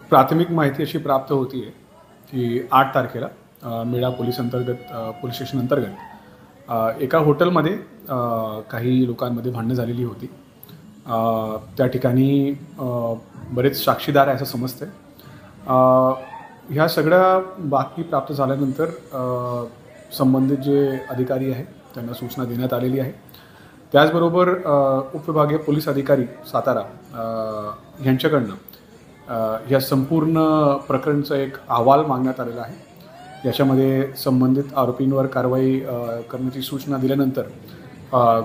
प्राथमिक माहिती अशी प्राप्त होती आहे की 8 तारखेला मेळा पोलीस स्टेशन अंतर्गत एका हॉटेलमध्ये काही लोकांमध्ये भांडणं झालेली होती। त्या ठिकाणी बरेच साक्षीदार आहे असं समजतं आहे। ह्या सगळ्या बातमी प्राप्त झाल्यानंतर संबंधित जे अधिकारी आहेत त्यांना सूचना देण्यात आलेली आहे। त्याचबरोबर उपविभागीय पोलीस अधिकारी सातारा यांच्याकडनं या संपूर्ण प्रकरणाचा एक अहवाल मागण्यात आलेला आहे। याच्यामध्ये संबंधित आरोपींवर कारवाई करण्याची सूचना दिल्यानंतर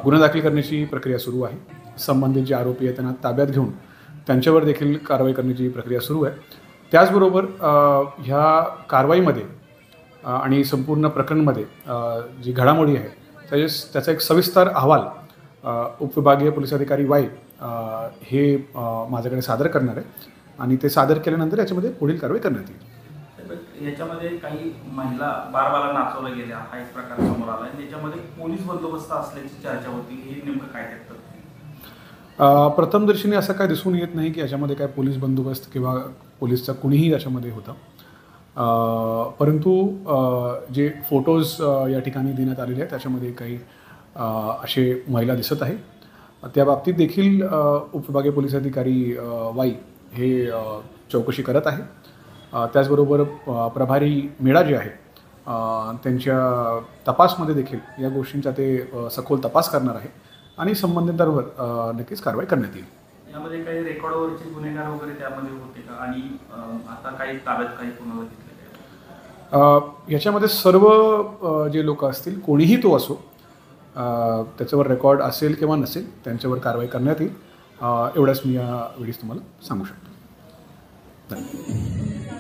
गुन्हा दाखल करण्याची प्रक्रिया सुरू आहे। संबंधित जे आरोपी आहेत त्यांना ताब्यात घेऊन त्यांच्यावर देखील कारवाई करण्याची प्रक्रिया सुरू आहे। त्याचबरोबर ह्या कारवाईमध्ये आणि संपूर्ण प्रकरणामध्ये जी घडामोडी आहे त्याचा एक सविस्तर अहवाल उपविभागीय पोलीस अधिकारी वाई हे माझ्याकडे सादर करणार आहे आणि ते सादर केल्यानंतर याच्यामध्ये पुढील कारवाई करण्यात येईल। याच्यामध्ये काही महिला बारबाला नाचवल्या गेल्या हा एक प्रकार समोर आला आहे। त्याच्यामध्ये पोलीस बंदोबस्त असल्याची चर्चा होती, हे नेमकं काय करतं? प्रथमदर्शनी असं काय दिसून येत नाही की याच्यामध्ये काय पोलीस बंदोबस्त किंवा पोलीसचा कुणीही याच्यामध्ये होता। परंतु जे फोटोज या ठिकाणी देण्यात आलेले आहेत त्याच्यामध्ये काही असे महिला दिसत आहे। त्या बाबतीत देखील उपविभागीय पोलीस अधिकारी वाई हे चौकशी करत आहे। त्याचबरोबर प्रभारी मेळा जे आहे त्यांच्या तपासमध्ये देखील या गोष्टींचा ते सखोल तपास करणार आहे आणि संबंधितांवर नक्कीच कारवाई करण्यात येईल। यामध्ये काही रेकॉर्डवरचे गुन्हेगार वगैरे त्यामध्ये होते का आणि आता काही ताब्यात काही पुन्हा घेतले? याच्यामध्ये सर्व जे लोक असतील कोणीही तो असो त्याच्यावर रेकॉर्ड असेल किंवा नसेल त्यांच्यावर कारवाई करण्यात येईल। एवढंच मी या वेळेस तुम्हाला सांगू शकतो। धन्यवाद।